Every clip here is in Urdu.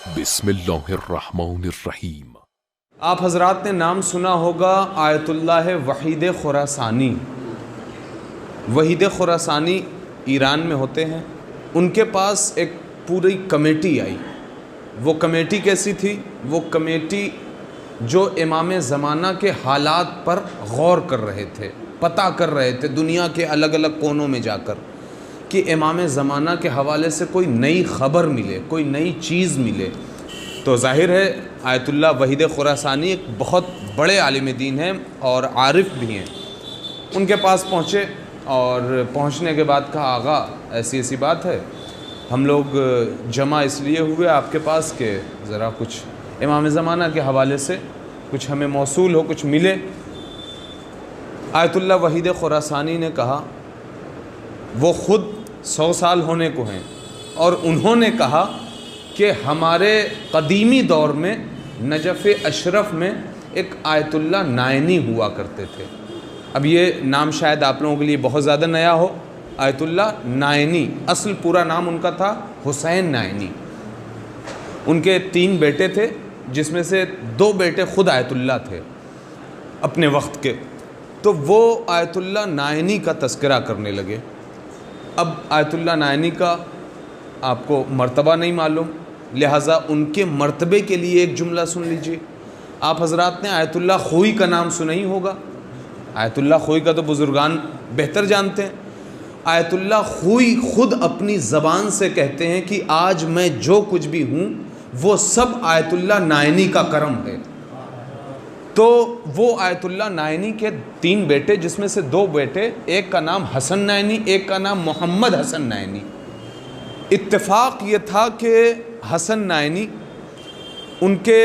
بسم اللہ الرحمن الرحیم۔ آپ حضرات نے نام سنا ہوگا آیت اللہ وحید خراسانی۔ وحید خراسانی ایران میں ہوتے ہیں۔ ان کے پاس ایک پوری کمیٹی آئی۔ وہ کمیٹی کیسی تھی؟ وہ کمیٹی جو امام زمانہ کے حالات پر غور کر رہے تھے، پتہ کر رہے تھے دنیا کے الگ الگ کونوں میں جا کر کہ امام زمانہ کے حوالے سے کوئی نئی خبر ملے، کوئی نئی چیز ملے۔ تو ظاہر ہے آیت اللہ وحید خراسانی ایک بہت بڑے عالم دین ہیں اور عارف بھی ہیں۔ ان کے پاس پہنچے اور پہنچنے کے بعد کہا آغا ایسی بات ہے، ہم لوگ جمع اس لیے ہوئے آپ کے پاس کہ ذرا کچھ امام زمانہ کے حوالے سے کچھ ہمیں موصول ہو، کچھ ملے۔ آیت اللہ وحید خراسانی نے کہا وہ خود 100 سال ہونے کو ہیں اور انہوں نے کہا کہ ہمارے قدیمی دور میں نجف اشرف میں ایک آیت اللہ نائنی ہوا کرتے تھے۔ اب یہ نام شاید آپ لوگوں کے لیے بہت زیادہ نیا ہو۔ آیت اللہ نائنی، اصل پورا نام ان کا تھا حسین نائنی۔ ان کے 3 بیٹے تھے، جس میں سے 2 بیٹے خود آیت اللہ تھے اپنے وقت کے۔ تو وہ آیت اللہ نائنی کا تذکرہ کرنے لگے۔ اب آیت اللہ نائنی کا آپ کو مرتبہ نہیں معلوم، لہٰذا ان کے مرتبے کے لیے ایک جملہ سن لیجئے۔ آپ حضرات نے آیت اللہ خوئی کا نام سنا ہی ہوگا۔ آیت اللہ خوئی کا تو بزرگان بہتر جانتے ہیں۔ آیت اللہ خوئی خود اپنی زبان سے کہتے ہیں کہ آج میں جو کچھ بھی ہوں وہ سب آیت اللہ نائنی کا کرم ہے۔ تو وہ آیت اللہ نائنی کے 3 بیٹے، جس میں سے 2 بیٹے، ایک کا نام حسن نائنی، ایک کا نام محمد حسن نائنی۔ اتفاق یہ تھا کہ حسن نائنی ان کے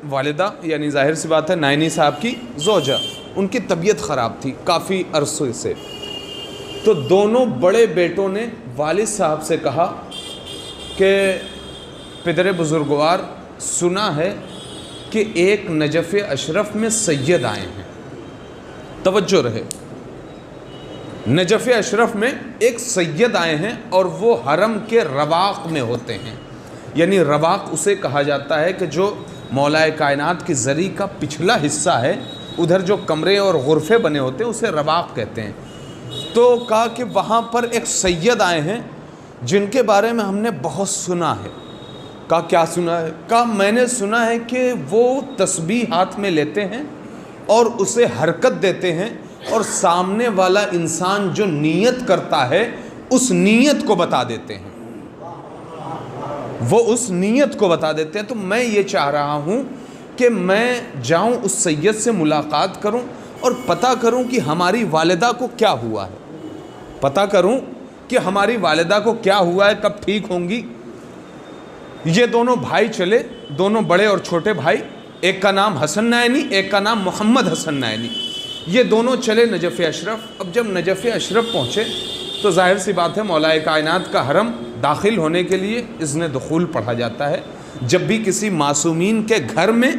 والدہ، یعنی ظاہر سی بات ہے نائنی صاحب کی زوجہ، ان کی طبیعت خراب تھی کافی عرصے سے۔ تو دونوں بڑے بیٹوں نے والد صاحب سے کہا کہ پدر بزرگوار، سنا ہے کہ ایک نجف اشرف میں سید آئے ہیں۔ توجہ رہے، نجف اشرف میں ایک سید آئے ہیں اور وہ حرم کے رواق میں ہوتے ہیں۔ یعنی رواق اسے کہا جاتا ہے کہ جو مولا کائنات کی زری کا پچھلا حصہ ہے، ادھر جو کمرے اور غرفے بنے ہوتے ہیں اسے رواق کہتے ہیں۔ تو کہا کہ وہاں پر ایک سید آئے ہیں جن کے بارے میں ہم نے بہت سنا ہے۔ کہا کیا سنا ہے؟ کہا میں نے سنا ہے کہ وہ تسبیح ہاتھ میں لیتے ہیں اور اسے حرکت دیتے ہیں اور سامنے والا انسان جو نیت کرتا ہے اس نیت کو بتا دیتے ہیں، وہ اس نیت کو بتا دیتے ہیں۔ تو میں یہ چاہ رہا ہوں کہ میں جاؤں اس سید سے ملاقات کروں اور پتہ کروں کہ ہماری والدہ کو کیا ہوا ہے، پتہ کروں کہ ہماری والدہ کو کیا ہوا ہے، کب ٹھیک ہوں گی۔ یہ دونوں بھائی چلے، دونوں بڑے اور چھوٹے بھائی، ایک کا نام حسن نائنی، ایک کا نام محمد حسن نائنی۔ یہ دونوں چلے نجف اشرف۔ اب جب نجف اشرف پہنچے تو ظاہر سی بات ہے مولا کائنات کا حرم داخل ہونے کے لیے اذن دخول پڑھا جاتا ہے۔ جب بھی کسی معصومین کے گھر میں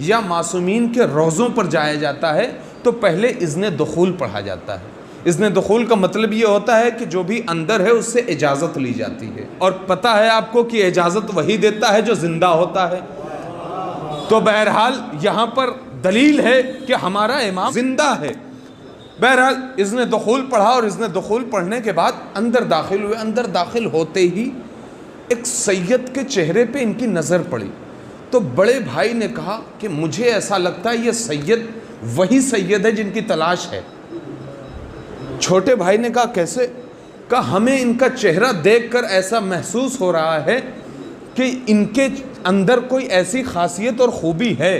یا معصومین کے روضوں پر جایا جاتا ہے تو پہلے اذن دخول پڑھا جاتا ہے۔ اذن دخول کا مطلب یہ ہوتا ہے کہ جو بھی اندر ہے اس سے اجازت لی جاتی ہے، اور پتہ ہے آپ کو کہ اجازت وہی دیتا ہے جو زندہ ہوتا ہے۔ تو بہرحال یہاں پر دلیل ہے کہ ہمارا امام زندہ ہے۔ بہرحال اذن دخول پڑھا اور اذن دخول پڑھنے کے بعد اندر داخل ہوئے۔ اندر داخل ہوتے ہی ایک سید کے چہرے پہ ان کی نظر پڑی۔ تو بڑے بھائی نے کہا کہ مجھے ایسا لگتا ہے یہ سید وہی سید ہے جن کی تلاش ہے۔ چھوٹے بھائی نے کہا کیسے؟ کہا ہمیں ان کا چہرہ دیکھ کر ایسا محسوس ہو رہا ہے کہ ان کے اندر کوئی ایسی خاصیت اور خوبی ہے،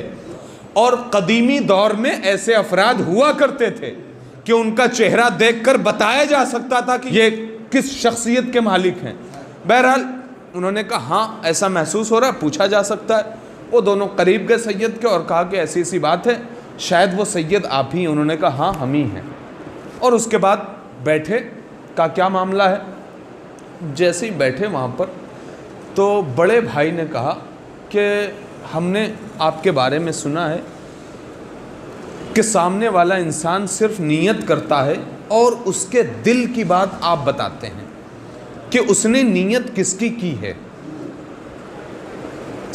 اور قدیمی دور میں ایسے افراد ہوا کرتے تھے کہ ان کا چہرہ دیکھ کر بتایا جا سکتا تھا کہ یہ کس شخصیت کے مالک ہیں۔ بہرحال انہوں نے کہا ہاں ایسا محسوس ہو رہا ہے، پوچھا جا سکتا ہے۔ وہ دونوں قریب گئے سید کے اور کہا کہ ایسی بات ہے، شاید وہ سید آپ ہی ہیں۔ انہوں نے کہا ہاں ہم ہی ہیں۔ اور اس کے بعد بیٹھے، کہا کیا معاملہ ہے؟ جیسے ہی بیٹھے وہاں پر تو بڑے بھائی نے کہا کہ ہم نے آپ کے بارے میں سنا ہے کہ سامنے والا انسان صرف نیت کرتا ہے اور اس کے دل کی بات آپ بتاتے ہیں کہ اس نے نیت کس کی ہے۔